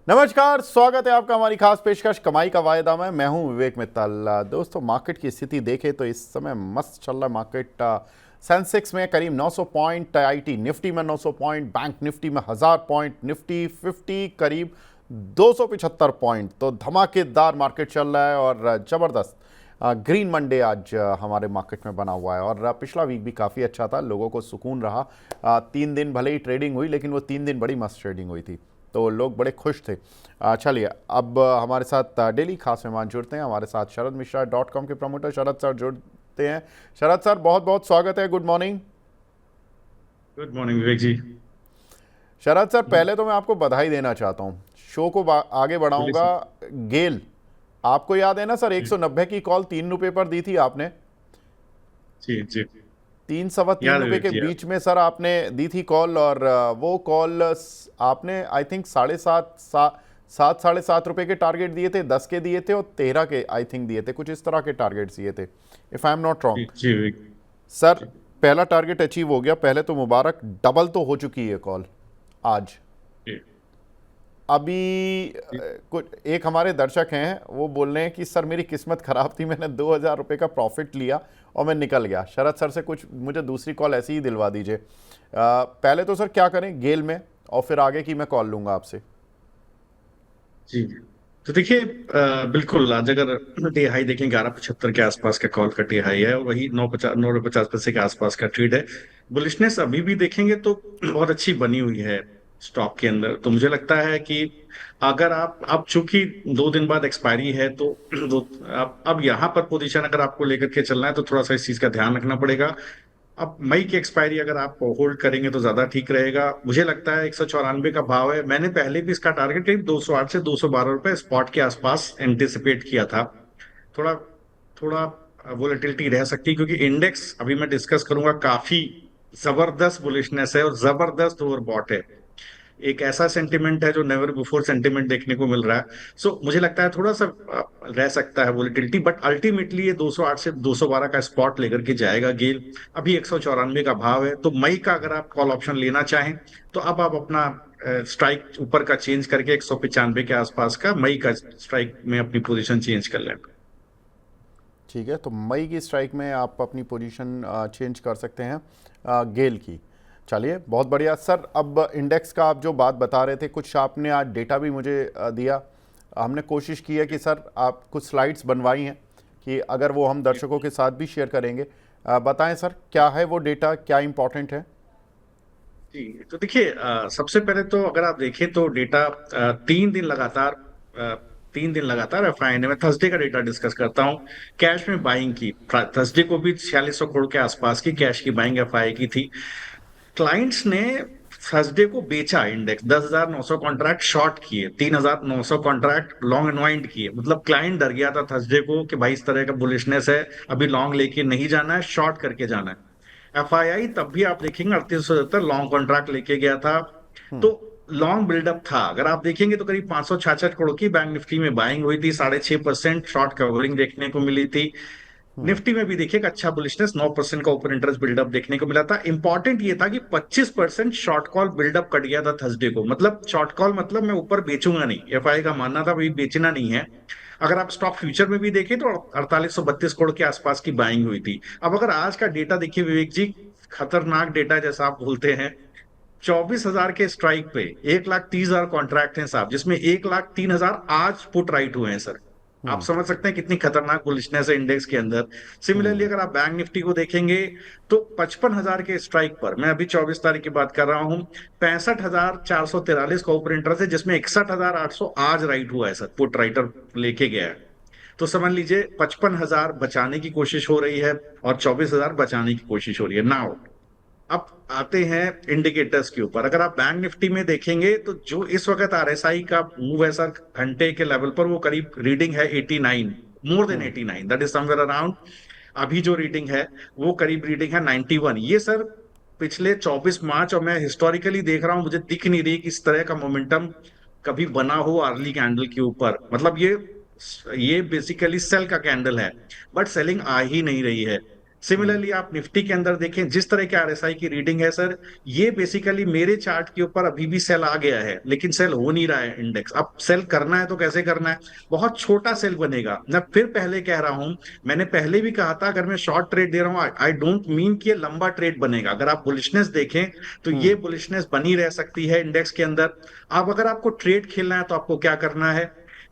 नमस्कार, स्वागत है आपका हमारी खास पेशकश कमाई का वायदा में। मैं हूं विवेक मित्तल। दोस्तों, मार्केट की स्थिति देखें तो इस समय मस्त चल रहा है मार्केट। सेंसेक्स में करीब 900 पॉइंट, आईटी निफ्टी में 900 पॉइंट, बैंक निफ्टी में 1000 पॉइंट, निफ्टी 50 करीब 275 पॉइंट। तो धमाकेदार मार्केट चल रहा है और ज़बरदस्त ग्रीन मंडे आज हमारे मार्केट में बना हुआ है। और पिछला वीक भी काफ़ी अच्छा था, लोगों को सुकून रहा। 3 दिन भले ही ट्रेडिंग हुई, लेकिन वो 3 दिन बड़ी मस्त ट्रेडिंग हुई थी, तो लोग बड़े खुश थे। चलिए, अब हमारे साथ डेली खास मेहमान जुड़ते हैं। हमारे साथ शरद मिश्रा .com के प्रमोटर शरद सर जुड़ते हैं। शरद सर, बहुत बहुत स्वागत है। Good morning. गुड मॉर्निंग विवेक जी। शरद सर, पहले तो मैं आपको बधाई देना चाहता हूँ, शो को आगे बोलिए बढ़ाऊंगा। सर। गेल, आपको याद है ना सर, जी 190 की कॉल 3 रुपये पर दी थी आपने। जी जी। 3 सवा 3 रुपये विवेक के जी याद। बीच में सर आपने दी थी कॉल। और वो कॉल आपने आई थिंक 7.5 7 7.5 रुपये के टारगेट दिए थे, 10 के दिए थे और 13 के आई थिंक दिए थे, कुछ इस तरह के टारगेट्स दिए थे, इफ़ आई एम नॉट जी रॉन्ग। जी विवेक सर, जी पहला टारगेट अचीव हो गया, पहले तो मुबारक। डबल तो हो चुकी है कॉल आज। जी अभी जी। कुछ एक हमारे दर्शक हैं, वो बोल रहे हैं कि सर मेरी किस्मत ख़राब थी, मैंने 2000 रुपये का प्रॉफिट लिया और मैं निकल गया। शरद सर से कुछ मुझे दूसरी कॉल ऐसी ही दिलवा दीजिए। पहले तो सर क्या करें गेल में, और फिर आगे की मैं कॉल लूँगा आपसे। जी। तो देखिए, बिल्कुल आज अगर डे हाई देखें 11.75 के आसपास का कॉल का डे हाई है और वही 9.50 के आसपास का ट्रेड है। बुलिशनेस अभी भी देखेंगे तो बहुत अच्छी बनी हुई है स्टॉक के अंदर। तो मुझे लगता है कि अगर आप अब चूंकि 2 दिन बाद एक्सपायरी है तो दो आप अब यहाँ पर पोजीशन अगर आपको लेकर के चलना है तो थोड़ा सा इस चीज का ध्यान रखना पड़ेगा। अब मई की एक्सपायरी अगर आप होल्ड करेंगे तो ज्यादा ठीक रहेगा। मुझे लगता है 194 का भाव है। मैंने पहले भी इसका टारगेट करीब 208 से 212 रुपए स्पॉट के आसपास एंटिसिपेट किया था। थोड़ा थोड़ा वोलेटिलिटी रह सकती है क्योंकि इंडेक्स अभी मैं डिस्कस करूंगा काफी जबरदस्त बुलिशनेस है और जबरदस्त ओवरबॉट है। एक ऐसा सेंटिमेंट है जो नेवर बिफोर सेंटिमेंट देखने को मिल रहा है। सो मुझे लगता है थोड़ा सा रह सकता है वोलेटिलिटी, बट अल्टीमेटली ये 208 से 212 का स्पॉट लेकर के जाएगा गेल। अभी 194 का भाव है, तो मई का अगर आप कॉल ऑप्शन लेना चाहें तो अब आप अपना स्ट्राइक ऊपर का चेंज करके 195 के आसपास का मई का स्ट्राइक में अपनी पोजीशन चेंज कर लें। ठीक है, तो मई की स्ट्राइक में आप अपनी पोजीशन चेंज कर सकते हैं गेल की। चलिए, बहुत बढ़िया सर। अब इंडेक्स का आप जो बात बता रहे थे, कुछ आपने आज डेटा भी मुझे दिया। हमने कोशिश की है कि सर आप कुछ स्लाइड्स बनवाई हैं, कि अगर वो हम दर्शकों के साथ भी शेयर करेंगे। बताएं सर, क्या है वो डेटा, क्या इंपॉर्टेंट है। जी। तो देखिए, सबसे पहले तो अगर आप देखें तो डेटा 3 दिन लगातार अ, 3 दिन लगातार एफआईआई में थर्सडे का डेटा डिस्कस करता हूँ। कैश में बाइंग की थर्सडे को भी 4600 करोड़ के आसपास की कैश की बाइंग एफआईआई की थी। क्लाइंट्स ने थर्सडे को बेचा इंडेक्स 10,900 कॉन्ट्रैक्ट शॉर्ट किए, 3,900 कॉन्ट्रैक्ट लॉन्ग अनवाइंड किए। मतलब क्लाइंट डर गया था थर्सडे को कि भाई इस तरह का बुलिशनेस है, अभी लॉन्ग लेके नहीं जाना है, शॉर्ट करके जाना है। एफआईआई तब भी आप देखेंगे 3870 लॉन्ग कॉन्ट्रैक्ट लेके गया था। तो लॉन्ग बिल्डअप था। अगर आप देखेंगे तो करीब 566 करोड़ की बैंक निफ्टी में बाइंग हुई थी, 6.5% शॉर्ट कवरिंग देखने को मिली थी। निफ्टी में भी देखिए एक अच्छा बुलिशनेस 9% का ओपन इंटरेस्ट बिल्डअप देखने को मिला था। इंपॉर्टेंट ये था कि 25% शॉर्ट कॉल बिल्डअप कट गया था थर्सडे को। मतलब शॉर्ट कॉल मतलब मैं ऊपर बेचूंगा नहीं, एफआई का मानना था भाई बेचना नहीं है। अगर आप स्टॉक फ्यूचर में भी देखें तो 4832 करोड़ के आसपास की बाइंग हुई थी। अब अगर आज का डेटा देखिए विवेक जी, खतरनाक डेटा जैसा आप बोलते हैं। 24,000 के स्ट्राइक पे 1,30,000 कॉन्ट्रैक्ट हैं साहब, जिसमें 1,03,000 आज पुट राइट हुए हैं सर। आप समझ सकते हैं कितनी खतरनाक बुलिशनेस है इंडेक्स के अंदर। सिमिलरली अगर आप बैंक निफ्टी को देखेंगे तो 55,000 के स्ट्राइक पर, मैं अभी 24 तारीख की बात कर रहा हूं, 65,443 का ओपन इंटरेस्ट है, जिसमें 61,800 आज राइट हुआ है सर, पुट राइटर लेके गया है। तो समझ लीजिए 55,000 बचाने की कोशिश हो रही है और 24,000 बचाने की कोशिश हो रही है नाउ। अब आते हैं इंडिकेटर्स के ऊपर। अगर आप बैंक निफ्टी में देखेंगे तो जो इस वक्त आरएसआई का मूव है सर घंटे के लेवल पर, वो करीब रीडिंग है 89, more than 89, that is somewhere around. अभी जो रीडिंग है वो करीब रीडिंग है 91। ये सर पिछले 24 मार्च, और मैं हिस्टोरिकली देख रहा हूं, मुझे दिख नहीं रही कि इस तरह का मोमेंटम कभी बना हो अर्ली कैंडल के ऊपर। मतलब ये बेसिकली सेल का कैंडल है, बट सेलिंग आ ही नहीं रही है। सिमिलरली आप निफ्टी के अंदर देखें, जिस तरह के आरएसआई की रीडिंग है सर, ये बेसिकली मेरे चार्ट के ऊपर अभी भी सेल आ गया है, लेकिन सेल हो नहीं रहा है इंडेक्स। अब सेल करना है तो कैसे करना है? बहुत छोटा सेल बनेगा। मैं फिर पहले कह रहा हूं, मैंने पहले भी कहा था, अगर मैं शॉर्ट ट्रेड दे रहा हूं, आई डोंट मीन कि ये लंबा ट्रेड बनेगा। अगर आप बुलिशनेस देखें तो ये बुलिशनेस बनी रह सकती है इंडेक्स के अंदर। अब अगर आपको ट्रेड खेलना है तो आपको क्या करना है?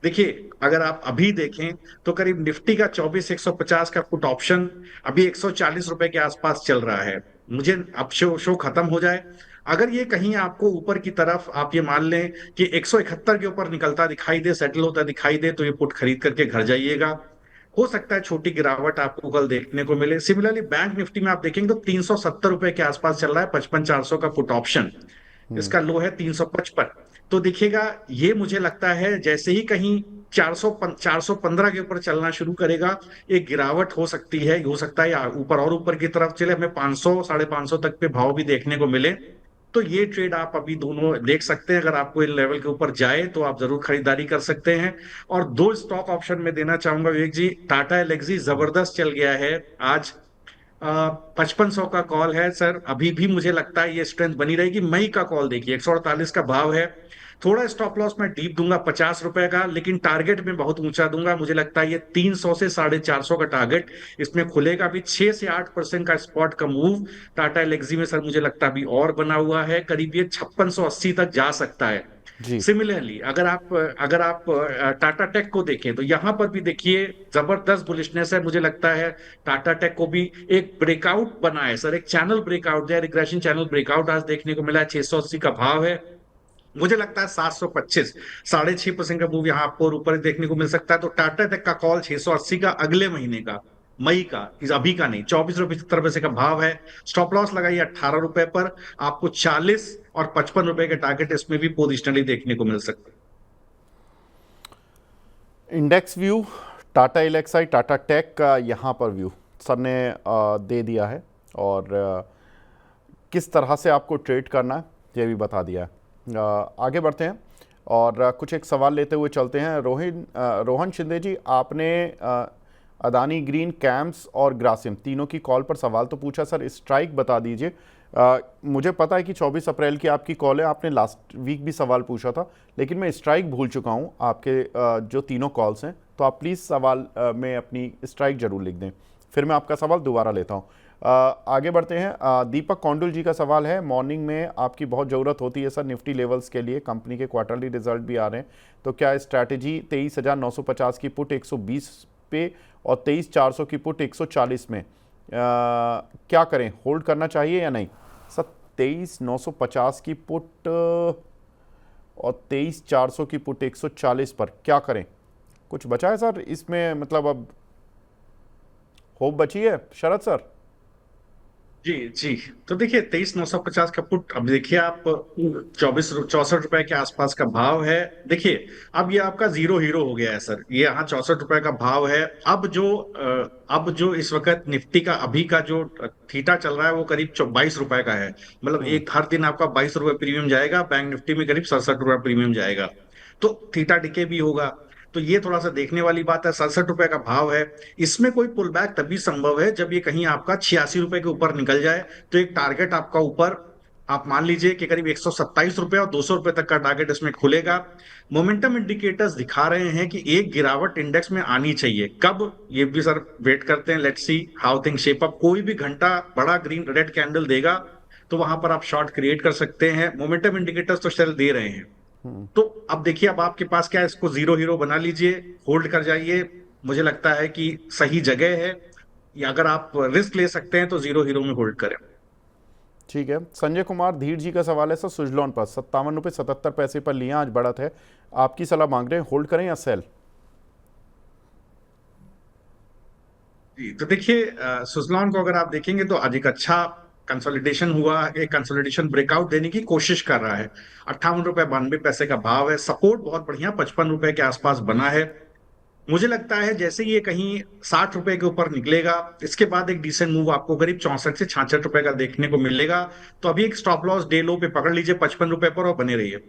देखिए, अगर आप अभी देखें तो करीब निफ्टी का 24,150 का पुट ऑप्शन अभी 140 रुपए के आसपास चल रहा है। मुझे अब शो खत्म हो जाए, अगर ये कहीं आपको ऊपर की तरफ आप ये मान लें कि 171 के ऊपर निकलता दिखाई दे, सेटल होता दिखाई दे, तो ये पुट खरीद करके घर जाइएगा। हो सकता है छोटी गिरावट आपको कल देखने को मिले। सिमिलरली बैंक निफ्टी में आप देखेंगे तो 370 रुपए के आसपास चल रहा है 55,400 का पुट ऑप्शन। इसका लो है 355। तो देखिएगा, ये मुझे लगता है जैसे ही कहीं 415 के ऊपर चलना शुरू करेगा, एक गिरावट हो सकती है। हो सकता है ऊपर और ऊपर की तरफ चले, हमें 500 550 तक पे भाव भी देखने को मिले। तो ये ट्रेड आप अभी दोनों देख सकते हैं। अगर आपको इन लेवल के ऊपर जाए तो आप जरूर खरीदारी कर सकते हैं। और दो स्टॉक ऑप्शन में देना चाहूंगा विवेक जी। टाटा एलेक्सी जबरदस्त चल गया है आज, 5500 का कॉल है सर। अभी भी मुझे लगता है ये स्ट्रेंथ बनी रहेगी। मई का कॉल देखिए, 148 का भाव है। थोड़ा स्टॉप लॉस मैं डीप दूंगा 50 रुपए का, लेकिन टारगेट में बहुत ऊंचा दूंगा। मुझे लगता है ये 300 से 450 का टारगेट इसमें खुलेगा भी। 6 से 8% का स्पॉट का मूव टाटा एलेक्सी में सर मुझे लगता है अभी और बना हुआ है। करीब ये 5680 तक जा सकता है। जी। सिमिलरली अगर आप टाटा टेक को देखें तो यहां पर भी देखिए जबरदस्त बुलिशनेस है। मुझे लगता है टाटा टेक को भी एक ब्रेकआउट बना है सर, एक चैनल ब्रेकआउट है, रिग्रेशन चैनल ब्रेकआउट आज देखने को मिला है। 680 का भाव है। मुझे लगता है 725, 6.5% का मूव यहाँ आपको और ऊपर देखने को मिल सकता है। तो टाटा टेक का कॉल 680 का, अगले महीने का, मई का, इस अभी का नहीं, 24 रुपए 70 पैसे का भाव है। स्टॉप लॉस लगाइए 18 रुपए पर। आपको 40 और 55 रुपए के टारगेट इसमें भी पोजिशनली देखने को मिल सकता है। Index view, Tata Elxsi, Tata Tech का यहाँ पर व्यू सर ने दे दिया है, और किस तरह से आपको ट्रेड करना है ये भी बता दिया है। आगे बढ़ते हैं और कुछ एक सवाल लेते हुए चलते हैं। रोहन शिंदे जी, आपने अदानी ग्रीन, कैम्स और ग्रासिम तीनों की कॉल पर सवाल तो पूछा सर, स्ट्राइक बता दीजिए। मुझे पता है कि 24 अप्रैल की आपकी कॉल है, आपने लास्ट वीक भी सवाल पूछा था, लेकिन मैं स्ट्राइक भूल चुका हूं आपके जो तीनों कॉल्स हैं। तो आप प्लीज़ सवाल में अपनी स्ट्राइक जरूर लिख दें, फिर मैं आपका सवाल दोबारा लेता हूं। आगे बढ़ते हैं। दीपक कौंडुल जी का सवाल है, मॉर्निंग में आपकी बहुत ज़रूरत होती है सर निफ्टी लेवल्स के लिए, कंपनी के क्वार्टरली रिजल्ट भी आ रहे हैं, तो क्या स्ट्रैटेजी 23,950 की पुट 120 पे और 23,400 की पुट 140 में क्या करें? होल्ड करना चाहिए या नहीं सर? 23,950 की पुट और 23,400 की पुट 140 पर क्या करें? कुछ बचा है सर इसमें, मतलब अब होप बची है शरद सर? जी जी। तो देखिए 23,950 का पुट, अब देखिए आप 64 रुपए के आसपास का भाव है। देखिए अब ये आपका जीरो हीरो हो गया है सर, ये यहाँ 64 रुपए का भाव है। अब जो इस वक्त निफ्टी का अभी का जो थीटा चल रहा है वो करीब 22 रुपए का है। मतलब एक हर दिन आपका 22 रुपए प्रीमियम जाएगा, बैंक निफ्टी में करीब 67 रुपए प्रीमियम जाएगा। तो थीटा डिके भी होगा, तो ये थोड़ा सा देखने वाली बात है। 67 रुपए का भाव है। इसमें कोई पुल बैक तभी संभव है जब ये कहीं आपका 86 रुपए के ऊपर निकल जाए। तो एक टारगेट आपका ऊपर, आप मान लीजिए कि करीब 127 रुपए और 200 रुपए तक का टारगेट इसमें खुलेगा। मोमेंटम इंडिकेटर्स दिखा रहे हैं कि एक गिरावट इंडेक्स में आनी चाहिए। कब, ये भी सर वेट करते हैं, let's see how thing shape up. कोई भी घंटा बड़ा ग्रीन रेड कैंडल देगा तो वहां पर आप शॉर्ट क्रिएट कर सकते हैं। मोमेंटम इंडिकेटर्स तो सेल दे रहे हैं। तो अब देखिए, अब आपके पास क्या है, इसको जीरो हीरो बना लीजिए, होल्ड कर जाइए। मुझे लगता है कि सही जगह है, या अगर आप रिस्क ले सकते हैं तो जीरो हीरो में होल्ड करें। ठीक है। संजय कुमार धीर जी का सवाल है सर, सुजलॉन पर 57 रुपये 77 पैसे पर लिया, आज बढ़त है, आपकी सलाह मांग रहे हैं, होल्ड करें या सेल? जी, तो देखिए सुजलॉन को अगर आप देखेंगे तो आज एक अच्छा कंसोलिडेशन हुआ, एक कंसोलिडेशन ब्रेकआउट देने की कोशिश कर रहा है। 58 रुपए 92 पैसे का भाव है। सपोर्ट बहुत बढ़िया 55 रुपए के आसपास बना है। मुझे लगता है जैसे ये कहीं 60 रुपए के ऊपर निकलेगा, इसके बाद एक डिसेंट मूव आपको करीब 64 से 66 रुपए का देखने को मिलेगा। तो अभी एक स्टॉप लॉस डे लो पे पकड़ लीजिए 55 रुपए पर और बने रहिए।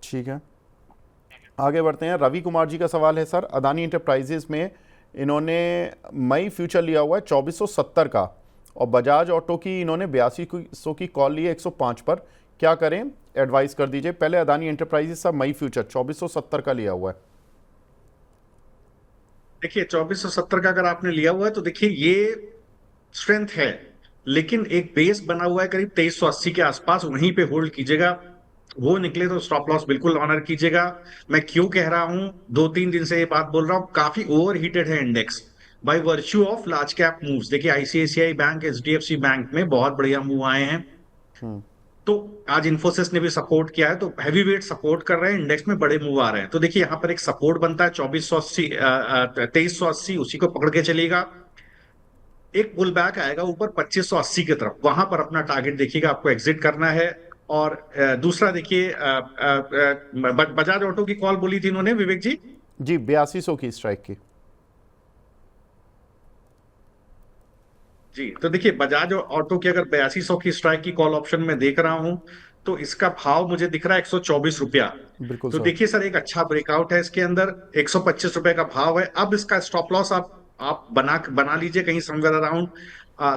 ठीक है, आगे बढ़ते हैं। रवि कुमार जी का सवाल है सर, अदानी इंटरप्राइजेज में इन्होंने मई फ्यूचर लिया हुआ है 2470 का, और बजाज ऑटो की इन्होंने 8200 की कॉल ली है 105 पर। क्या करें, एडवाइस कर दीजिए। पहले अदानी एंटरप्राइजेस का मई फ्यूचर 2470 का लिया हुआ है। देखिए 2470 का अगर आपने लिया हुआ है तो देखिए ये स्ट्रेंथ है, लेकिन एक बेस बना हुआ है करीब 2380 के आसपास, वहीं पे होल्ड कीजिएगा। वो निकले तो स्टॉप लॉस बिल्कुल ऑनर कीजिएगा। मैं क्यों कह रहा हूं, 2-3 दिन से ये बात बोल रहा हूं, काफी ओवर हीटेड है index by virtue of large cap moves. देखिए आईसीआईसीआई बैंक, एचडीएफसी बैंक में बहुत बढ़िया मूव आए हैं। तो आज इन्फोसिस ने भी सपोर्ट किया है, तो हैवी वेट सपोर्ट कर रहे हैं, इंडेक्स में बड़े मूव आ रहे हैं। तो देखिए यहाँ पर एक सपोर्ट बनता है 2480, 2380, उसी को पकड़ के चलिएगा। एक पुल बैक आएगा ऊपर 2580 की तरफ, वहां पर अपना टारगेट देखिएगा, आपको एग्जिट करना है। और दूसरा देखिए, बजाज ऑटो की कॉल बोली थी इन्होंने, विवेक जी। जी, 8200 की स्ट्राइक की। जी, तो देखिए बजाज ऑटो की अगर 8200 की स्ट्राइक की कॉल ऑप्शन में देख रहा हूं, तो इसका भाव मुझे दिख रहा है 124 रुपया। बिल्कुल तो सर। देखिए सर, एक अच्छा ब्रेकआउट है इसके अंदर, 125 रुपए का भाव है। अब इसका स्टॉप लॉस आप बना बना लीजिए कहीं समवेयर अराउंड,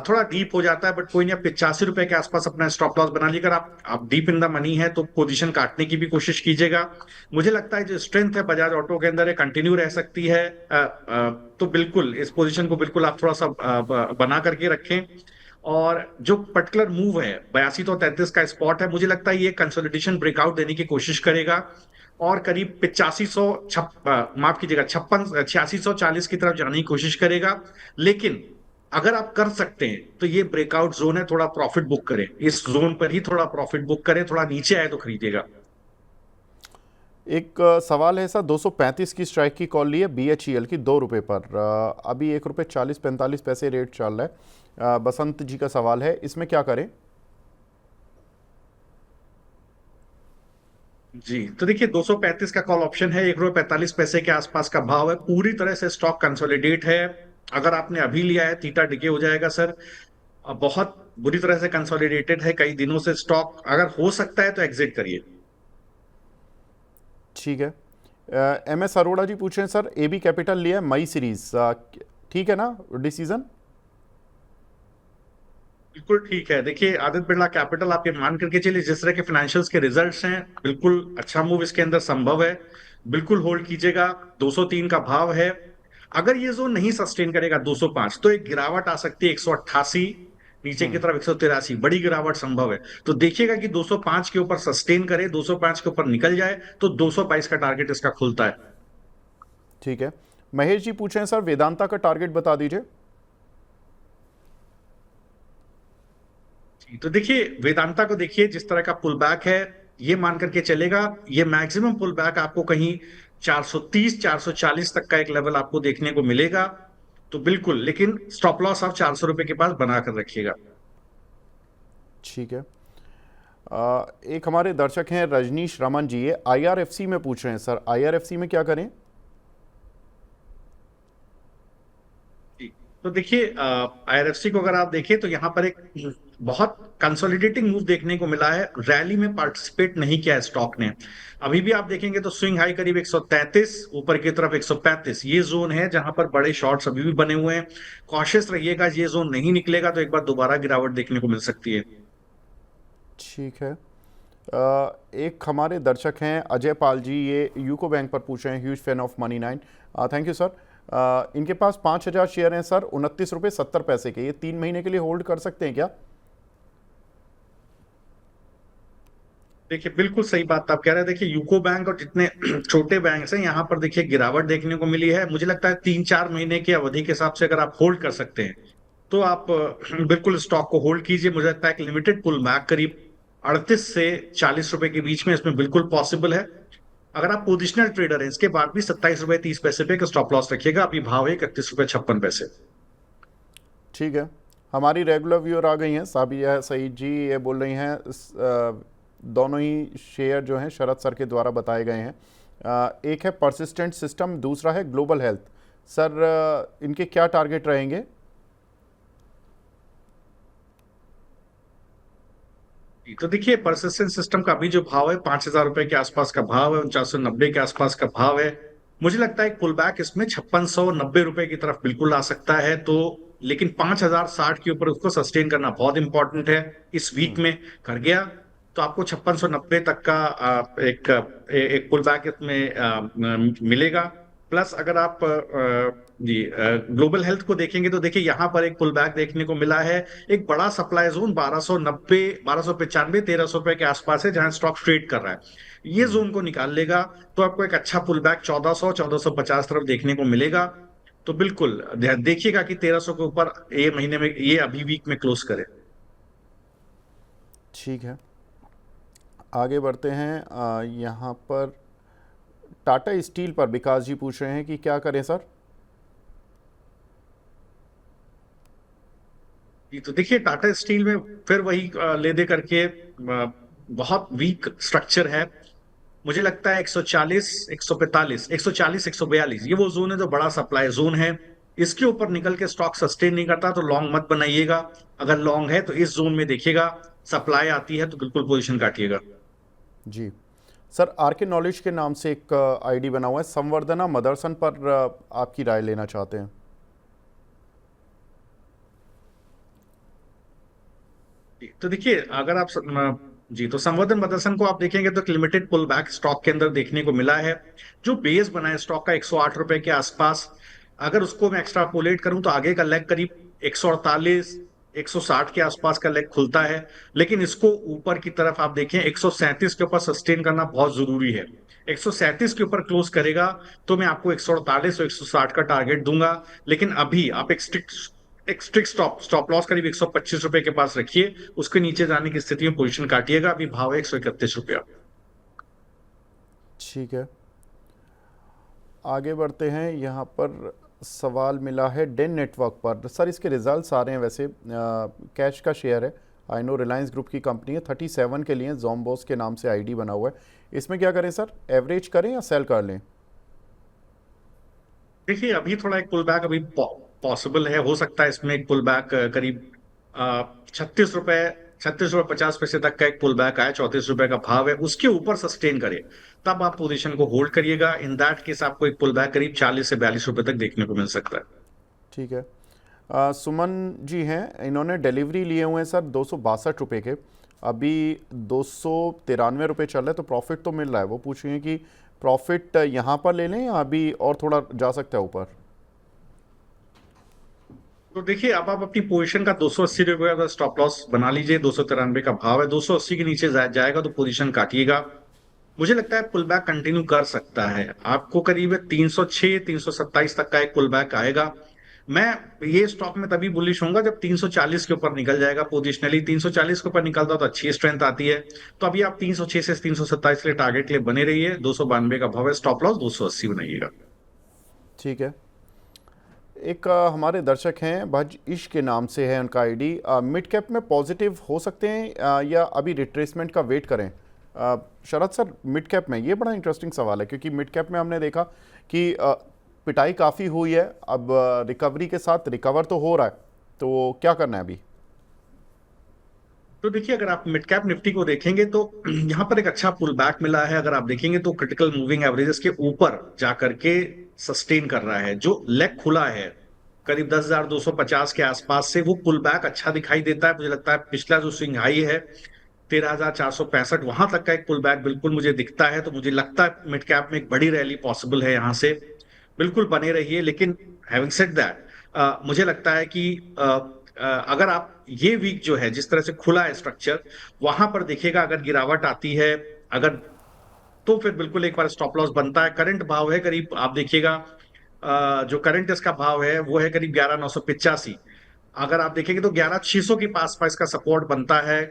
थोड़ा डीप हो जाता है बट कोई नहीं, आप 85 रुपए के आसपास अपना स्टॉप लॉस बना लीजिए। अगर आप डीप इन द मनी है तो पोजीशन काटने की भी कोशिश कीजिएगा। मुझे लगता है जो स्ट्रेंथ है बजाज ऑटो के अंदर, कंटिन्यू रह सकती है। तो बिल्कुल इस पोजीशन को बिल्कुल आप थोड़ा सा बना करके रखें। और जो पर्टिकुलर मूव है 8233 का स्पॉट है, मुझे लगता है ये कंसोलिडेशन ब्रेकआउट देने की कोशिश करेगा और करीब 8500, माफ कीजिएगा, 8640 की तरफ जाने की कोशिश करेगा। लेकिन अगर आप कर सकते हैं तो ये ब्रेकआउट जोन है, थोड़ा प्रॉफिट बुक करें, इस जोन पर ही थोड़ा प्रॉफिट बुक करें, थोड़ा नीचे आए तो खरीदिएगा। एक सवाल है सर, 235 की स्ट्राइक की कॉल ली है BHEL की 2 रुपये पर। अभी 1 रुपये 40-45 पैसे रेट चल रहा है। बसंत जी का सवाल है, इसमें क्या करें? जी, तो देखिए 235 का कॉल ऑप्शन है, 1 रुपये 45 पैसे के आसपास का भाव है, पूरी तरह से स्टॉक कंसोलिडेट है। अगर आपने अभी लिया है थीटा डिके हो जाएगा सर। बहुत बुरी तरह से कंसोलिडेटेड है कई दिनों से स्टॉक, अगर हो सकता है तो एग्जिट करिए। ठीक है। MS अरोड़ा जी पूछ रहे हैं सर, AB कैपिटल लिया है मई सीरीज, ठीक है ना डिसीजन? बिल्कुल ठीक है। देखिए आदित्य बिरला कैपिटल, आप ये मान करके चलिए जिस तरह के फाइनेंशियल्स के रिजल्ट्स हैं, बिल्कुल अच्छा मूव इसके अंदर संभव है, बिल्कुल होल्ड कीजिएगा। 203 का भाव है। अगर ये जोन नहीं सस्टेन करेगा 205, तो एक गिरावट आ सकती है 188, नीचे की तरफ 183, बड़ी गिरावट संभव है। तो देखिएगा कि 205 के ऊपर सस्टेन करे, 205 के ऊपर निकल जाए तो 222 का टारगेट इसका खुलता है। ठीक है। महेश जी पूछ रहे हैं सर, वेदांता का टारगेट बता दीजिए। तो देखिए वेदांता को देखिए, जिस तरह का पुल बैक है, ये मान करके चलेगा, ये मैक्सिमम पुल बैक आपको कहीं 430 440 तक का एक लेवल आपको देखने को मिलेगा। तो बिल्कुल, लेकिन स्टॉप लॉस आप 400 रुपए के पास बना कर रखिएगा। ठीक है। एक हमारे दर्शक हैं रजनीश रमन जी, ये IRFC में पूछ रहे हैं सर, IRFC में क्या करें? तो देखिए IRFC को अगर आप देखें तो यहाँ पर एक बहुत कंसोलिडेटिंग मूव देखने को मिला है, रैली में पार्टिसिपेट नहीं किया है स्टॉक ने। अभी भी आप देखेंगे तो स्विंग हाई करीब 133, ऊपर की तरफ 135, ये जोन है जहां पर बड़े शॉर्ट्स अभी भी बने हुए हैं। कॉशियस रहिएगा, ये जोन नहीं निकलेगा तो एक बार दोबारा गिरावट देखने को मिल सकती है। ठीक है। एक हमारे दर्शक हैं अजय पाल जी, ये यूको बैंक पर पूछ रहे हैं, huge fan of money 9। Thank you sir. इनके पास 5000 शेयर हैं सर, 29 रुपये 70 पैसे के। ये 3 महीने के लिए होल्ड कर सकते हैं क्या? देखिए बिल्कुल सही बात आप कह रहे हैं। देखिए यूको बैंक और जितने छोटे बैंक हैं यहाँ पर देखिए गिरावट देखने को मिली है। मुझे लगता है 3-4 महीने की अवधि के हिसाब से अगर आप होल्ड कर सकते हैं तो आप बिल्कुल स्टॉक को होल्ड कीजिए। मुझे लगता है कि लिमिटेड पुल बैक करीब 38 से 40 रुपए के बीच में इसमें बिल्कुल पॉसिबल है। अगर आप पोजिशनल ट्रेडर हैं, इसके बाद भी 27 रुपए 30 पैसे पे स्टॉप लॉस रखिएगा। अभी भाव है 31 रुपए 56 पैसे। ठीक है। हमारी रेगुलर व्यूअर आ गई हैं, साबिया सईद जी, ये बोल रही हैं दोनों ही शेयर जो हैं शरद सर के द्वारा बताए गए हैं। एक है परसिस्टेंट सिस्टम, दूसरा है ग्लोबल हेल्थ। सर इनके क्या टारगेट रहेंगे? तो देखिए परसिस्टेंट सिस्टम का अभी जो भाव है 5000 रुपए के आसपास का भाव है, 4990 के आसपास का भाव है। मुझे लगता है पुल बैक इसमें 5690 रुपए की तरफ बिल्कुल आ सकता है। तो लेकिन 5060 के ऊपर उसको सस्टेन करना बहुत इंपॉर्टेंट है। इस वीक में कर गया तो आपको 5690 तक का एक पुल बैक इसमें मिलेगा। प्लस अगर आप जी ग्लोबल हेल्थ को देखेंगे तो देखिए यहाँ पर एक पुल बैक देखने को मिला है। एक बड़ा सप्लाई जोन 1290 1295 1300 रुपए के आसपास है जहां स्टॉक ट्रेड कर रहा है। ये जोन को निकाल लेगा तो आपको एक अच्छा पुल बैक 1400 1450 तरफ देखने को मिलेगा। तो बिल्कुल देखिएगा कि 1300 के ऊपर ये महीने में ये अभी वीक में क्लोज करे। ठीक है, आगे बढ़ते हैं। यहाँ पर टाटा स्टील पर विकास जी पूछ रहे हैं कि क्या करें सर। तो देखिए टाटा स्टील में फिर वही ले दे करके बहुत वीक स्ट्रक्चर है। मुझे लगता है 140 145 140 142 ये वो जोन है जो बड़ा सप्लाई जोन है। इसके ऊपर निकल के स्टॉक सस्टेन नहीं करता तो लॉन्ग मत बनाइएगा। अगर लॉन्ग है तो इस जोन में देखिएगा, सप्लाई आती है तो बिल्कुल पोजीशन काटिएगा। जी सर, आर के नॉलेज के नाम से एक आईडी बना हुआ है, संवर्धना मदरसन पर आपकी राय लेना चाहते हैं। तो देखिए अगर आप जी तो संवर्धन मदरसन को आप देखेंगे तो एक लिमिटेड पुल बैक स्टॉक के अंदर देखने को मिला है। जो बेस बना है स्टॉक का 108 रुपए के आसपास, अगर उसको मैं एक्स्ट्रापोलेट करूं तो आगे का लेग करीब 148 160 के आसपास का लेग खुलता है। लेकिन इसको ऊपर की तरफ आप देखें 137 के ऊपर सस्टेन करना बहुत जरूरी है। 137 के ऊपर क्लोज करेगा तो मैं आपको 148 और 160 का टारगेट दूंगा। लेकिन अभी आप एक स्ट्रिक्ट स्टॉप लॉस करीब 125 रुपए के पास रखिए। उसके नीचे जाने की स्थिति में पोजीशन काटिएगा। अभी भाव है 131 रुपया। ठीक है, आगे बढ़ते हैं। यहाँ पर सवाल मिला है डेन नेटवर्क पर। सर इसके रिजल्ट्स आ रहे हैं, वैसे कैश का शेयर है, आई नो रिलायंस ग्रुप की कंपनी है, 37 के लिए जोम्बोस के नाम से आईडी बना हुआ है। इसमें क्या करें सर, एवरेज करें या सेल कर लें? देखिए अभी थोड़ा एक पुल बैक अभी पॉसिबल है, हो सकता है इसमें एक पुल बैक करीब 36 रुपए 36 रुपए 50 पैसे तक का एक पुल बैक आया। 34 रुपए का भाव है, उसके ऊपर सस्टेन करे तब आप पोजीशन को होल्ड करिएगा। इन दैट केस आपको एक पुल बैक करीब 40 से 42 रुपए तक देखने को मिल सकता है। ठीक है। सुमन जी हैं, इन्होंने डिलीवरी लिए हुए हैं सर 262 रुपये के, अभी 293 रुपये चल रहा है, तो प्रॉफिट तो मिल रहा है। वो पूछ रही हैं कि प्रॉफिट यहाँ पर ले लें या अभी और थोड़ा जा सकता है ऊपर? तो देखिए अब आप अपनी पोजीशन का 280 रुपए का स्टॉप लॉस बना लीजिए। 293 का भाव है, 280 के नीचे जाएगा तो पोजीशन काटिएगा। मुझे लगता है पुल बैक कंटिन्यू कर सकता है। आपको करीब 306 327 तक का एक पुल बैक आएगा। मैं ये स्टॉक में तभी बुलिश होऊंगा जब 340 के ऊपर निकल जाएगा। पोजिशनली 340 के ऊपर निकलता तो अच्छी स्ट्रेंथ आती है। तो अभी आप 306 से 327 के लिए टारगेट के लिए बने रहिए। 292 का भाव है, स्टॉप लॉस 280 बनाइएगा। ठीक है। एक हमारे दर्शक हैं, भज इश के नाम से है उनका आईडी, मिड कैप में पॉजिटिव हो सकते हैं या अभी रिट्रेसमेंट का वेट करें? शरद सर, मिड कैप में ये बड़ा इंटरेस्टिंग सवाल है, क्योंकि मिड कैप में हमने देखा कि पिटाई काफ़ी हुई है, अब रिकवरी के साथ रिकवर तो हो रहा है, तो क्या करना है अभी? तो देखिए अगर आप मिड कैप निफ्टी को देखेंगे तो यहाँ पर एक अच्छा पुल बैक मिला है। अगर आप देखेंगे तो क्रिटिकल मूविंग एवरेजेस के ऊपर जाकर के सस्टेन कर रहा है। जो लेग खुला है करीब 10,250 के आसपास से, वो पुल बैक अच्छा दिखाई देता है। मुझे लगता है पिछला जो स्विंग हाई है 13,465 वहां तक का एक पुल बैक बिल्कुल मुझे दिखता है। तो मुझे लगता है मिड कैप में एक बड़ी रैली पॉसिबल है यहाँ से। बिल्कुल बने रहिए। लेकिन हैविंग सेड दैट मुझे लगता है कि अगर आप ये वीक जो है जिस तरह से खुला है स्ट्रक्चर, वहां पर देखिएगा अगर गिरावट आती है अगर, तो फिर बिल्कुल एक बार स्टॉप लॉस बनता है। करंट भाव है करीब आप देखिएगा जो करंट इसका भाव है वो है करीब 11,985। अगर आप देखेंगे तो 11,600 के पास पास का सपोर्ट बनता है।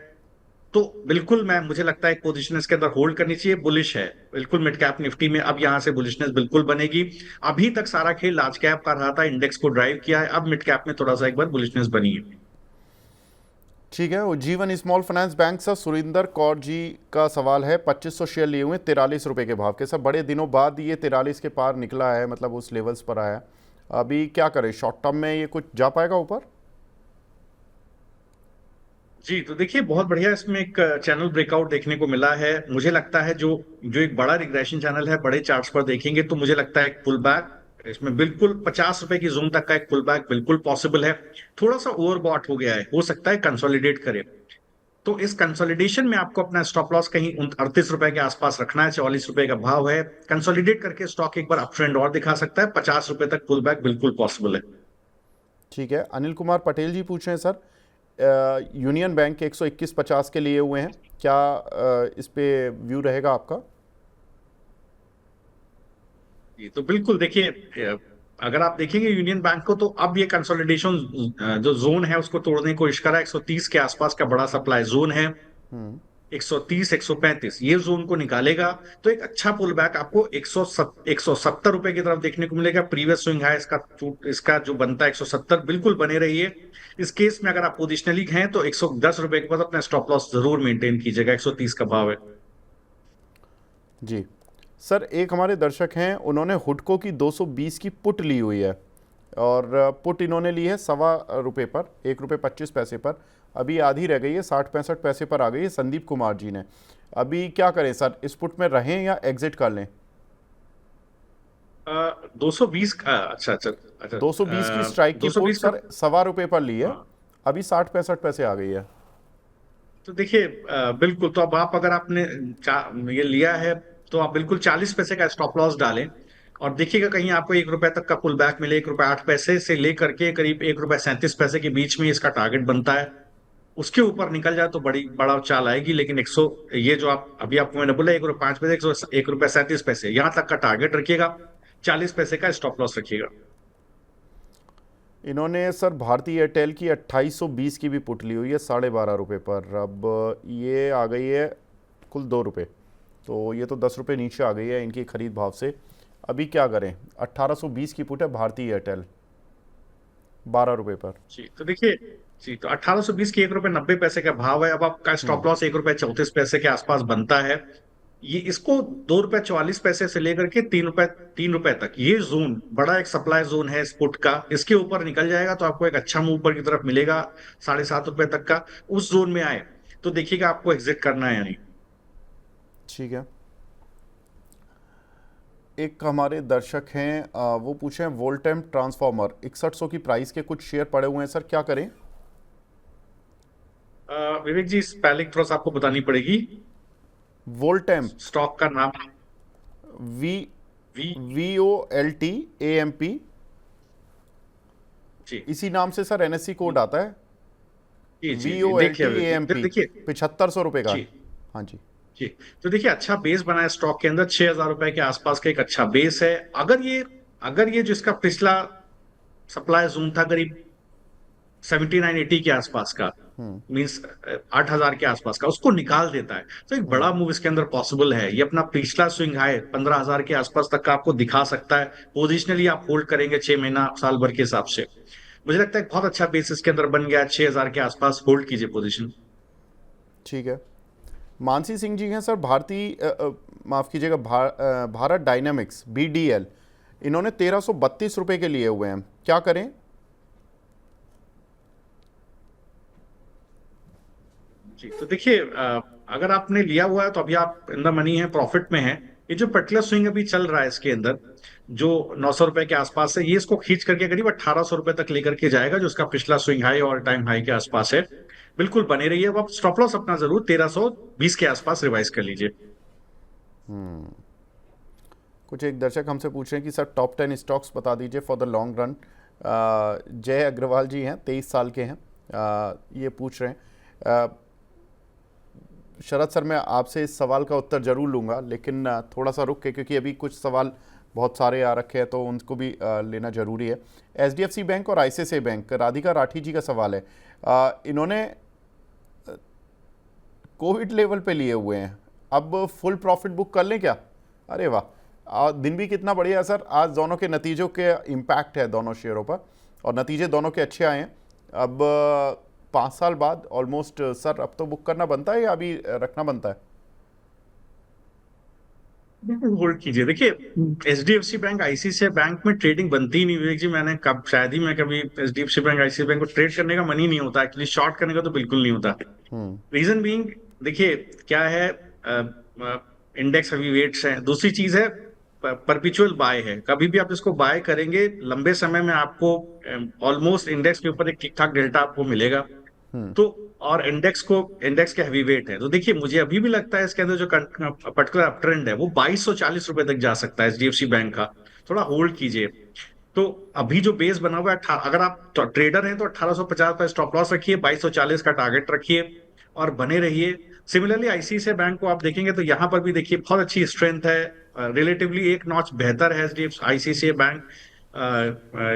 तो बिल्कुल मैं मुझे लगता है एक पोजीशन इसके अंदर होल्ड करनी चाहिए। बुलिश है बिल्कुल मिड कैप निफ्टी में। अब यहां से बुलिशनेस बिल्कुल बनेगी। अभी तक सारा खेल लार्ज कैप का रहा था, इंडेक्स को ड्राइव किया है। अब मिड कैप में थोड़ा सा एक बार बुलिशनेस बनी है। ठीक है। जीवन स्मॉल फाइनेंस बैंक से सुरिंदर कौर जी का सवाल है, 2500 शेयर लिए हुए 43 रुपये के भाव के। सर बड़े दिनों बाद ये 43 के पार निकला है, मतलब उस लेवल्स पर आया, अभी क्या करें? शॉर्ट टर्म में ये कुछ जा पाएगा ऊपर? जी, तो देखिए बहुत बढ़िया इसमें एक चैनल ब्रेकआउट देखने को मिला है। मुझे लगता है जो जो एक बड़ा रिग्रेशन चैनल है, बड़े चार्ट्स पर देखेंगे तो मुझे लगता है एक पुल बैक, इसमें बिल्कुल 50 रुपए की जोन तक का एक पुल बैक बिल्कुल पॉसिबल है। थोड़ा सा ओवरबॉट हो गया है, हो सकता है कंसोलिडेट करे। तो इस कंसोलिडेशन में आपको अपना स्टॉप लॉस कहीं 38 रुपए के आसपास रखना है। 44 रुपए का भाव है। कंसोलिडेट करके स्टॉक एक बार अप ट्रेंड और दिखा सकता है। 50 रुपए तक पुल बैक बिल्कुल पॉसिबल है। ठीक है। अनिल कुमार पटेल जी पूछ रहे हैं सर, यूनियन बैंक के 121.50 के लिए हुए हैं, क्या इस पे व्यू रहेगा आपका? जी, तो बिल्कुल देखिए, अगर आप देखेंगे यूनियन बैंक को तो अब ये कंसोलिडेशन जो जोन है उसको तोड़ने की कोशिश करा। 130 के आसपास का बड़ा सप्लाई जोन है। 130 135 ये जोन को निकालेगा तो एक अच्छा पुल बैक आपको 170 रुपए की तरफ देखने को मिलेगा। प्रीवियस स्विंग है इसका जो बनता है 170, बिल्कुल बने रहिए। इस केस में अगर आप पोजिशनली हैं तो 110 रुपए के पास अपना स्टॉप लॉस जरूर मेंटेन कीजिएगा। 130 का भाव है। जी सर, एक हमारे दर्शक हैं, उन्होंने हुडको की 220 की पुट ली हुई है, और पुट इन्होंने ली है ₹1.25 पर, ₹1.25 पर। अभी आधी रह गई है, 60-65 पर आ गई है। संदीप कुमार जी ने, अभी क्या करें सर, इस पुट में रहें या एग्जिट कर लें? 220 का, अच्छा अच्छा अच्छा, 220 की स्ट्राइक की दो सौ पुट बीस का। सर ₹1.25 पर ली है, हाँ, अभी 60-65 आ गई है। तो देखिए बिल्कुल, तो अब आप अगर आपने ये लिया है तो आप बिल्कुल 40 पैसे का स्टॉप लॉस डालें। और देखिएगा कहीं आपको 1 रुपए तक का पुल बैक मिले। 1 रुपए 8 पैसे से लेकर के करीब 1 रुपए 37 पैसे के बीच में इसका टारगेट बनता है। उसके ऊपर निकल जाए तो बड़ा चाल आएगी। लेकिन 100, ये जो आप अभी आपको मैंने बोला 1 रुपए 5 पैसे, 1 रुपए 37 पैसे यहां तक का टारगेट रखिएगा। 40 पैसे का स्टॉप लॉस रखिएगा। इन्होंने सर भारतीय एयरटेल की 2820 की भी पुट ली हुई है ₹12.5 पर। अब ये आ गई है कुल ₹2, तो ये तो ₹10 नीचे आ गई है इनकी खरीद भाव से। अभी क्या करें? 1820 की पुट है भारतीय एयरटेल, ₹12 पर। जी, तो देखिए, जी तो 1820 की 1 रुपए 90 पैसे का भाव है। अब आपका स्टॉप लॉस 1 रुपए 34 पैसे के आसपास बनता है। ये इसको 2 रुपए 44 पैसे से लेकर के 3 रुपए तक ये जोन बड़ा एक सप्लाई जोन है इस पुट का। इसके ऊपर निकल जाएगा तो आपको एक अच्छा मूव ऊपर की तरफ मिलेगा। 7.5 रुपए तक का उस जोन में आए तो देखिएगा आपको एग्जिट करना है या नहीं। ठीक है। एक हमारे दर्शक हैं, वो पूछे हैं वोल्टेम ट्रांसफार्मर 6100 की प्राइस के कुछ शेयर पड़े हुए हैं सर, क्या करें? विवेक जी, स्पेलिंग थोड़ा सा आपको बतानी पड़ेगी। वोल्टेम, स्टॉक का नाम वी वी VOLTAMP, जी इसी नाम से सर NSE कोड आता है। जी जी जी, देखिए विवेक जी, VOLTAMP, देखिए 7500 रुपये का है। जी हाँ जी। जी, तो देखिए अच्छा बेस बना है स्टॉक के अंदर। 6,000 रुपए के आसपास का एक अच्छा बेस है। अगर ये जो इसका पिछला सप्लाई जोन था करीब 7980 के आसपास का, मीन्स 8,000 के आसपास का, उसको निकाल देता है तो एक बड़ा मूव इसके अंदर पॉसिबल है। ये अपना पिछला स्विंग हाई 15,000 के आसपास तक का आपको दिखा सकता है। पोजिशनली आप होल्ड करेंगे 6 महीना साल भर के हिसाब से। मुझे लगता है एक बहुत अच्छा बेस इसके अंदर बन गया। 6,000 के आसपास होल्ड कीजिए पोजिशन। ठीक है। मानसी सिंह जी हैं सर, माफ़ कीजिएगा, भारत डायनामिक्स BDL, इन्होंने 1332 रुपये के लिए हुए हैं, क्या करें? जी, तो देखिए अगर आपने लिया हुआ है तो अभी आप इन द मनी है, प्रॉफिट में है। ये जो पर्टिकुलर स्विंग अभी चल रहा है इसके अंदर जो 900 रुपए के आसपास है, ये इसको खींच करके करीब 1,800 रुपए तक लेकर के जाएगा, जो इसका पिछला स्विंग हाई और टाइम हाई के आसपास है। बिल्कुल बने रहिए। अब आप स्टॉप लॉस अपना जरूर 1320 के आसपास रिवाइज कर लीजिए। कुछ एक दर्शक हमसे पूछ रहे हैं कि सर टॉप 10 स्टॉक्स बता दीजिए फॉर द लॉन्ग रन। जय अग्रवाल जी हैं, 23 साल के हैं, ये पूछ रहे हैं। शरद सर, मैं आपसे इस सवाल का उत्तर जरूर लूँगा, लेकिन थोड़ा सा रुक के, क्योंकि अभी कुछ सवाल बहुत सारे आ रखे हैं तो उनको भी लेना ज़रूरी है। HDFC बैंक और ICICI बैंक, राधिका राठी जी का सवाल है। इन्होंने कोविड लेवल पे लिए हुए हैं, अब फुल प्रॉफिट बुक कर लें क्या? अरे वाह, दिन भी कितना बढ़िया है सर। आज दोनों के नतीजों के इम्पैक्ट है दोनों शेयरों पर, और नतीजे दोनों के अच्छे आए हैं। अब 5 साल बाद ऑलमोस्ट सर अब तो बुक करना बनता है या अभी रखना बनता है? बिल्कुल होल्ड कीजिए। देखिए, एचडीएफसी बैंक आईसीआईसीआई बैंक में ट्रेडिंग बनती ही नहीं विवेक जी। मैंने कब शायद ही मैं कभी एचडीएफसी बैंक आईसीआईसीआई बैंक को ट्रेड करने का मन ही नहीं होता, एक्चुअली शॉर्ट करने का तो बिल्कुल नहीं होता। रीजन बीइंग, देखिए क्या है, इंडेक्स अभी वेट्स है, दूसरी चीज है परपिचुअल बाय है। कभी भी आप इसको बाय करेंगे लंबे समय में आपको ऑलमोस्ट इंडेक्स के ऊपर एक ठीक ठाक डेल्टा आपको मिलेगा। तो और इंडेक्स के हैवी वेट है, तो देखिए मुझे अभी भी लगता है इसके अंदर जो पर्टिकुलर अप ट्रेंड है वो 2240 रुपए तक जा सकता है एचडीएफसी बैंक का। थोड़ा होल्ड कीजिए। तो अभी जो बेस बना हुआ है, अगर आप ट्रेडर हैं तो 1850 पर स्टॉप लॉस रखिए, 2240 का टारगेट रखिए और बने रहिए। सिमिलरली आईसीआईसीआई बैंक को आप देखेंगे तो यहां पर भी देखिए बहुत अच्छी स्ट्रेंथ है, रिलेटिवली एक नॉच बेहतर है एचडीएफसी आईसीआईसीआई बैंक।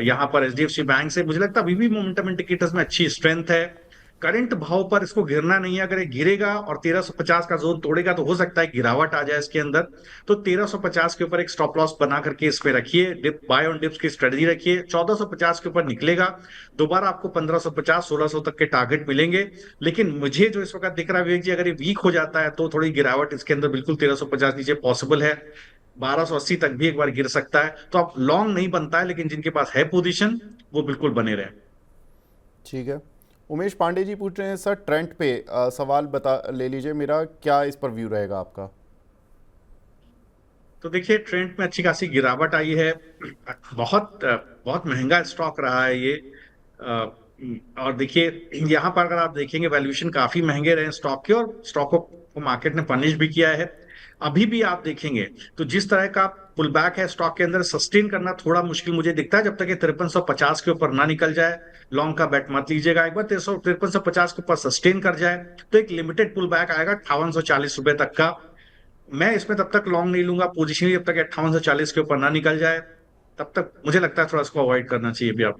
यहाँ पर एचडीएफसी बैंक से मुझे लगता है अभी भी मोमेंटम इंडिकेटर्स में अच्छी स्ट्रेंथ है। करंट भाव पर इसको गिरना नहीं है। अगर ये गिरेगा और 1350 का जोन तोड़ेगा तो हो सकता है गिरावट आ जाए इसके अंदर। तो 1350 के ऊपर एक स्टॉप लॉस बना करके इस पे रखिए, डिप बाय ऑन डिप्स की स्ट्रेटजी रखिए। 1450 के ऊपर निकलेगा, दोबारा आपको 1550 1600 तक के टारगेट मिलेंगे। लेकिन मुझे जो इस वक्त दिख रहा है विवेक जी, अगर ये वीक हो जाता है तो थोड़ी गिरावट इसके अंदर बिल्कुल 1350 नीचे पॉसिबल है। 1280 तक भी एक बार गिर सकता है। तो आप लॉन्ग नहीं बनता है, लेकिन जिनके पास है पोजीशन वो बिल्कुल बने रहे। ठीक है। उमेश पांडे जी पूछ रहे हैं सर, ट्रेंड पे सवाल बता ले लीजिए मेरा, क्या इस पर व्यू रहेगा आपका? तो देखिए ट्रेंड में अच्छी खासी गिरावट आई है। बहुत बहुत महंगा स्टॉक रहा है ये। और देखिए यहाँ पर अगर आप देखेंगे वैल्यूएशन काफी महंगे रहे स्टॉक के, और स्टॉक को मार्केट ने पनिश भी किया है। अभी भी आप देखेंगे तो जिस तरह का पुल बैक है स्टॉक के अंदर, सस्टेन करना थोड़ा मुश्किल मुझे दिखता है जब तक ये 5350 के ऊपर ना निकल जाए। लॉन्ग का बेट मत लीजिएगा। एक बार 5350 के ऊपर सस्टेन कर जाए तो एक लिमिटेड पुल बैक आएगा 5840 रुपए तक का। मैं इसमें तब तक लॉन्ग नहीं लूंगा पोजीशन, जब तक 5840 के ऊपर ना निकल जाए। तब तक मुझे लगता है थोड़ा इसको अवॉइड करना चाहिए भी आप।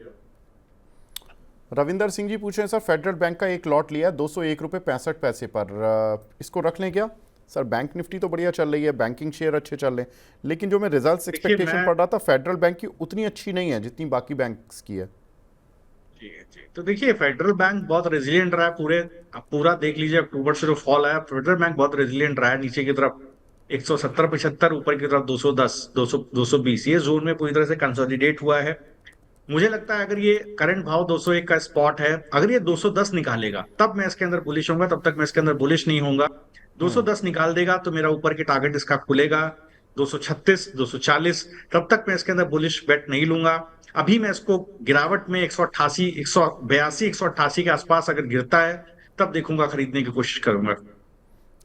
रविंदर सिंह जी पूछ रहे हैं सर, फेडरल बैंक का एक लॉट लिया 201 रुपये 65 पैसे पर, इसको रख लें क्या? सर बैंक निफ्टी तो बढ़िया चल रही है, बैंकिंग शेयर अच्छे चल रहे हैं, लेकिन जो मैं रिजल्ट्स देखिए एक्सपेक्टेशन मैं, पढ़ रहा था फेडरल बैंक की उतनी अच्छी नहीं है जितनी बाकी बैंक्स की है। जी जी, तो देखिए फेडरल बैंक बहुत रेजिलियंट रहा है पूरे, आप पूरा देख लीजिए अक्टूबर से जो फॉल आया, फेडरल बैंक बहुत रेजिलियंट रहा है नीचे की तरफ 170 75, ऊपर की तरफ 210 200 220, ये जोन में पूरी तरह से कंसोलिडेट हुआ है। मुझे लगता है अगर ये करंट भाव 201 का स्पॉट है, अगर ये 210 निकालेगा तब मैं इसके अंदर बुलिश होऊंगा, तब तक मैं इसके अंदर बुलिश नहीं होऊंगा। 210 निकाल देगा तो मेरा ऊपर के टारगेट इसका खुलेगा 236 240, तब तक मैं इसके अंदर बुलिश बेट नहीं लूंगा। अभी मैं इसको गिरावट में 188 182 188 के आसपास अगर गिरता है तब देखूंगा, खरीदने की कोशिश करूंगा।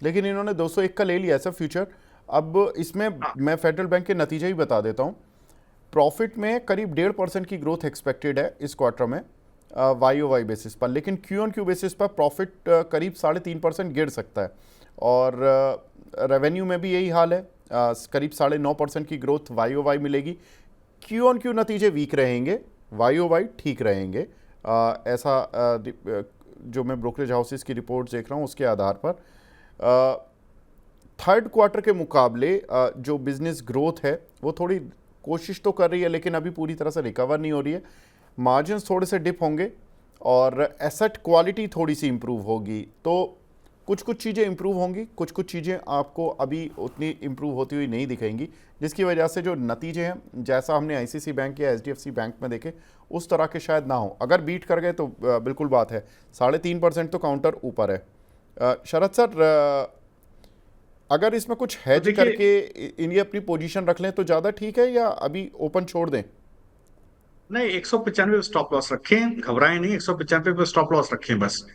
लेकिन इन्होंने 201 का ले लिया सर फ्यूचर। अब इसमें हाँ, मैं फेडरल बैंक के नतीजे ही बता देता हूँ। प्रॉफिट में करीब 1.5% की ग्रोथ एक्सपेक्टेड है इस क्वार्टर में वाई ओ वाई बेसिस पर, लेकिन क्यू ऑन क्यू बेसिस पर प्रॉफिट करीब 3.5% गिर सकता है। और रेवेन्यू में भी यही हाल है, करीब 9.5% की ग्रोथ वाई ओ वाई मिलेगी। क्यू ऑन क्यू नतीजे वीक रहेंगे, वाई ओ वाई ठीक रहेंगे। ऐसा जो मैं ब्रोकरेज हाउसेस की रिपोर्ट देख रहा हूँ उसके आधार पर थर्ड क्वार्टर के मुकाबले जो बिजनेस ग्रोथ है वो थोड़ी कोशिश तो कर रही है, लेकिन अभी पूरी तरह से रिकवर नहीं हो रही है। मार्जिन्स थोड़े से डिप होंगे और एसेट क्वालिटी थोड़ी सी इम्प्रूव होगी। तो कुछ कुछ चीज़ें इम्प्रूव होंगी, कुछ कुछ चीज़ें आपको अभी उतनी इम्प्रूव होती हुई नहीं दिखेंगी, जिसकी वजह से जो नतीजे हैं जैसा हमने आईसीआईसीआई बैंक या एचडीएफसी बैंक में देखे उस तरह के शायद ना हो। अगर बीट कर गए तो बिल्कुल बात है, 3.5% तो काउंटर ऊपर है। शरद सर, अगर इसमें कुछ तो हैज देखिए, करके इन्हें अपनी पोजीशन रख लें तो ज़्यादा ठीक है, या अभी ओपन छोड़ दें? नहीं 195 पे स्टॉप लॉस रखें, घबराएं नहीं, 195 पे स्टॉप लॉस रखें बस।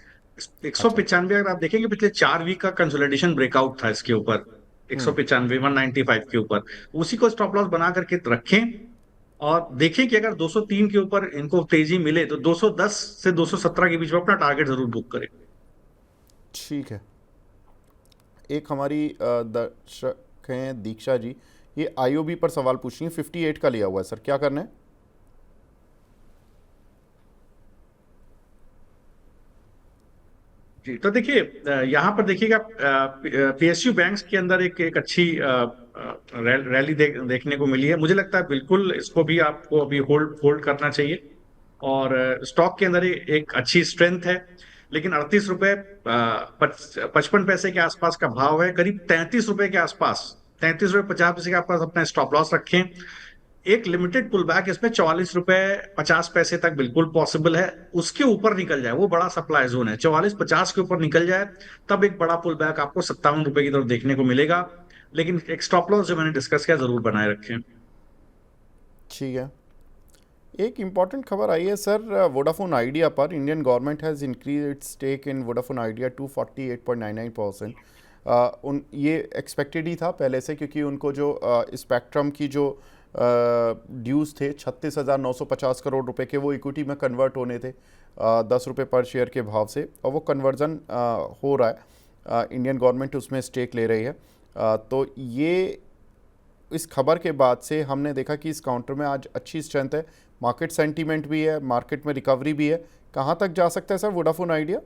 एक सौ अच्छा। पिचानवे अगर आप देखेंगे पिछले 4 वीक का कंसोलिडेशन ब्रेकआउट था इसके ऊपर, 195 195 के ऊपर, उसी को स्टॉप लॉस बना करके रखें। और देखें कि अगर 203 के ऊपर इनको तेजी मिले तो 210 से 217 के बीच में अपना टारगेट जरूर बुक करें। ठीक है। एक हमारी दर्शक हैं दीक्षा जी, ये आईओबी पर सवाल पूछ रही हैं, 58 का लिया हुआ है सर, क्या करना है? जी, तो देखिए यहाँ पर देखिएगा पीएसयू बैंक्स के अंदर एक एक अच्छी रैली देखने को मिली है। मुझे लगता है बिल्कुल इसको भी आपको अभी होल्ड होल्ड करना चाहिए। और स्टॉक के अंदर एक अच्छी स्ट्रेंथ है, लेकिन 38 रुपए 55 पैसे के आसपास का भाव है, करीब 33 रुपए के आसपास ₹33.50 के आसपास अपना स्टॉप लॉस रखें। एक लिमिटेड पुल बैक इसमें ₹44.50 तक बिल्कुल पॉसिबल है। उसके ऊपर निकल जाए, वो बड़ा सप्लाई जोन है, 44-50 के ऊपर निकल जाए तब एक बड़ा पुल बैक आपको ₹57 की तरफ देखने को मिलेगा। लेकिन एक स्टॉप लॉस जो मैंने डिस्कस किया जरूर बनाए रखें। ठीक है। एक इम्पॉर्टेंट खबर आई है सर, वोडाफोन आइडिया पर Indian government has increase its stake in Vodafone Idea to 48.99%। उन ये एक्सपेक्टेड ही था पहले से, क्योंकि उनको जो स्पेक्ट्रम की जो ड्यूज़ थे 36,950 करोड़ रुपए के, वो इक्विटी में कन्वर्ट होने थे 10 रुपये पर शेयर के भाव से, और वो कन्वर्जन हो रहा है। इंडियन गवर्नमेंट उसमें स्टेक ले रही है। तो ये इस खबर के बाद से हमने देखा कि इस काउंटर में आज अच्छी स्ट्रेंथ है, मार्केट सेंटीमेंट भी है, मार्केट में रिकवरी भी है। कहाँ तक जा सकता है सर वोडाफोन आइडिया?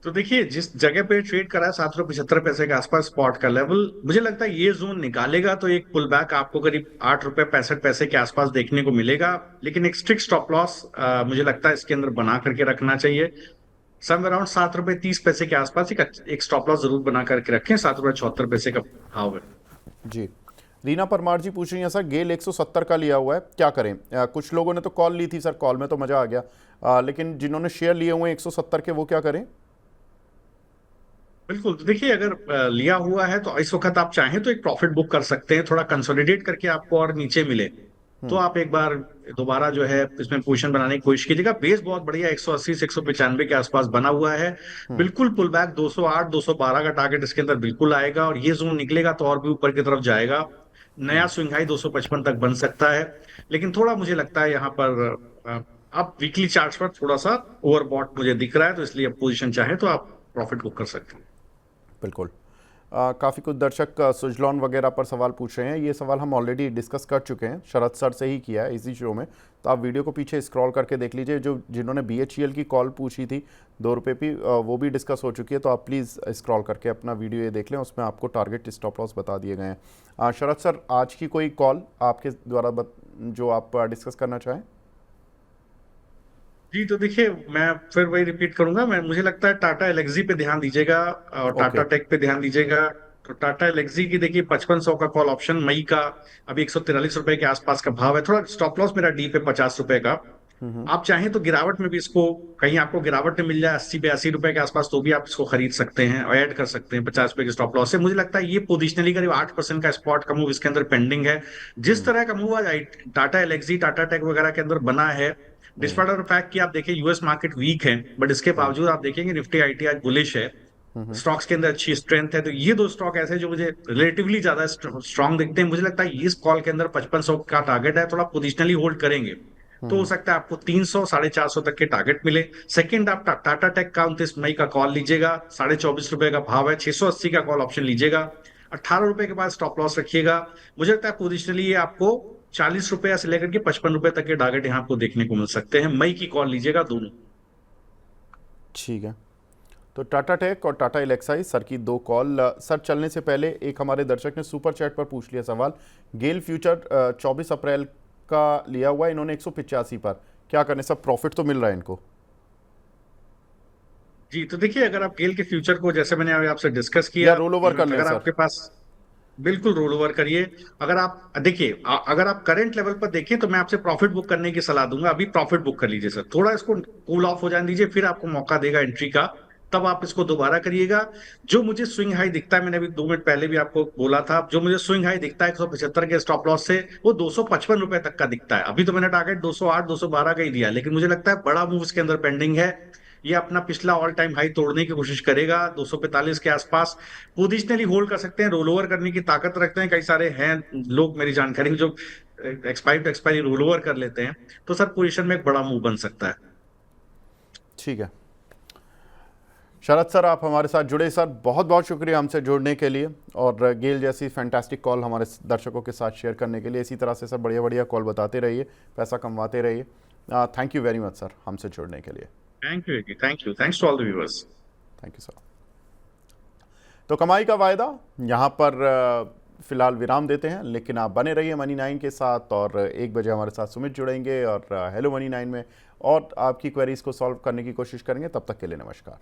तो देखिए, जिस जगह पे ट्रेड करा है ₹7.75 के आसपास स्पॉट का लेवल, मुझे लगता है ये जोन निकालेगा तो एक पुल बैक आपको करीब ₹8.65 के आसपास देखने को मिलेगा। लेकिन एक स्ट्रिक्ट स्टॉप लॉस मुझे लगता है इसके अंदर बना करके रखना चाहिए। सम अराउंड ₹7.30 के आसपास एक स्टॉप लॉस जरूर बना करके रखें। ₹7.74 का भाव है। जी। रीना परमार जी पूछ रही हैं सर, गेल 170 का लिया हुआ है, क्या करें? कुछ लोगों ने तो कॉल ली थी सर, कॉल में तो मज़ा आ गया, लेकिन जिन्होंने शेयर लिए हुए हैं 170 के, वो क्या करें? बिल्कुल, तो देखिए, अगर लिया हुआ है तो इस वक्त आप चाहें तो एक प्रॉफिट बुक कर सकते हैं। थोड़ा कंसोलिडेट करके आपको और नीचे मिले तो आप एक बार दोबारा जो है इसमें पोजीशन बनाने की कोशिश कीजिएगा। बेस बहुत बढ़िया 180 से 195 के आसपास बना हुआ है। बिल्कुल पुल बैक 208 212 का टारगेट इसके अंदर बिल्कुल आएगा, और ये जोन निकलेगा तो और भी ऊपर की तरफ जाएगा। नया स्विंग हाई 255 तक बन सकता है। लेकिन थोड़ा मुझे लगता है यहाँ पर अब वीकली चार्ट पर थोड़ा सा ओवरबॉट मुझे दिख रहा है, तो इसलिए पोजीशन चाहे तो आप प्रॉफिट बुक कर सकते हैं। बिल्कुल। काफ़ी कुछ दर्शक सुजलॉन वगैरह पर सवाल पूछ रहे हैं। ये सवाल हम ऑलरेडी डिस्कस कर चुके हैं, शरद सर से ही किया है इसी शो में, तो आप वीडियो को पीछे स्क्रॉल करके देख लीजिए। जो जिन्होंने BHEL की कॉल पूछी थी 2 रुपये की, वो भी डिस्कस हो चुकी है, तो आप प्लीज़ स्क्रॉल करके अपना वीडियो ये देख लें, उसमें आपको टारगेट स्टॉप लॉस बता दिए गए हैं। शरद सर, आज की कोई कॉल आपके द्वारा जो आप डिस्कस करना चाहें? जी, तो देखिए, मैं फिर वही रिपीट करूंगा। मुझे लगता है टाटा एलेक्सी पे ध्यान दीजिएगा और टाटा ओके। टेक पे ध्यान दीजिएगा। तो टाटा एलेक्सी की देखिए 5500 का कॉल ऑप्शन मई का, अभी ₹143 के आसपास का भाव है। थोड़ा स्टॉप लॉस मेरा डी पे ₹50 का। आप चाहें तो गिरावट में भी इसको, कहीं आपको गिरावट में मिल जाए 80-82 के आसपास, तो भी आप इसको खरीद सकते हैं और ऐड कर सकते हैं ₹50 के स्टॉप लॉस से। मुझे लगता है ये पोजिशनली करीब 8% का स्पॉट का मूव इसके अंदर पेंडिंग है। जिस तरह का मूव आज टाटा एलेक्सी टाटा टेक वगैरह के अंदर बना है, डिस्पाइट ऑफ फैक्ट कि आप देखिए यूएस मार्केट वीक है, बट इसके बावजूद आप देखेंगे निफ्टी आईटी आज बुलिश है, स्टॉक्स के अंदर अच्छी स्ट्रेंथ है। तो ये दो स्टॉक ऐसे हैं जो मुझे रिलेटिवली ज्यादा स्ट्रांग दिखते हैं। मुझे लगता है इस कॉल के अंदर 5500 का टारगेट है, थोड़ा पोजिशनली होल्ड करेंगे तो हो सकता है आपको 300 450 तक के टारगेट मिले। सेकंड, आप टाटा टेक का 29 मई का कॉल लीजिएगा, ₹24.5 का भाव है, 680 का कॉल ऑप्शन लीजिएगा, ₹18 के बाद स्टॉप लॉस रखिएगा। मुझे लगता है पोजिशनली ये आपको ₹40 से लेकर के ₹55 तक के टारगेट यहाँ आपको देखने को मिल सकते हैं। मई की कॉल लीजिएगा दोनों। ठीक है। तो टाटा टेक और टाटा एलेक्साई सर की 2 कॉल। सर, चलने से पहले एक हमारे दर्शक ने सुपर चैट पर पूछ लिया सवाल, गेल फ्यूचर 24 अप्रैल का लिया हुआ है इन्होंने 185 पर, क्या करने? सब प्रॉफिट तो मिल रहा है इनको। जी, तो देखिए, अगर आप गेल के फ्यूचर को, जैसे मैंने अभी आपसे डिस्कस या किया, रोल ओवर कर लें अगर सर? आपके पास, बिल्कुल रोल ओवर करिए। अगर आप देखिए, अगर आप करंट लेवल पर देखें तो मैं आपसे प्रॉफिट बुक करने की सलाह दूंगा। अभी प्रॉफिट बुक कर लीजिए सर, थोड़ा इसको कूल ऑफ हो जाने दीजिए, फिर आपको मौका देगा एंट्री का, तब आप इसको दोबारा करिएगा। जो मुझे स्विंग हाई दिखता है, मैंने अभी 2 मिनट पहले भी आपको बोला था, जो मुझे स्विंग हाई दिखता है 175 के स्टॉप लॉस से, वो ₹255 तक का दिखता है। अभी तो मैंने टारगेट 208 212 का ही दिया, लेकिन मुझे लगता है बड़ा मूव इसके अंदर पेंडिंग है। ये अपना पिछला ऑल टाइम हाई तोड़ने की कोशिश करेगा 245 के आसपास। पोजिशनली होल्ड कर सकते हैं, रोल ओवर करने की ताकत रखते हैं, कई सारे हैं लोग मेरी जानकारी में जो expiry to expiry roll over कर लेते हैं। तो सर पोजीशन में एक बड़ा मूव बन सकता है। ठीक है। शरद सर, आप हमारे साथ जुड़े सर, बहुत बहुत शुक्रिया हमसे जुड़ने के लिए, और गेल जैसी फैंटास्टिक कॉल हमारे दर्शकों के साथ शेयर करने के लिए। इसी तरह से सर बढ़िया बढ़िया कॉल बताते रहिए, पैसा कमवाते रहिए। Thank you very much sir हमसे जुड़ने के लिए। Thank you, thank you, thanks to all the viewers. Thank you sir. तो कमाई का वायदा यहाँ पर फिलहाल विराम देते हैं, लेकिन आप बने रहिए मनी 9 के साथ, और 1 बजे हमारे साथ सुमित जुड़ेंगे और हेलो मनी 9 में और आपकी क्वेरीज को सॉल्व करने की कोशिश करेंगे। तब तक के लिए नमस्कार।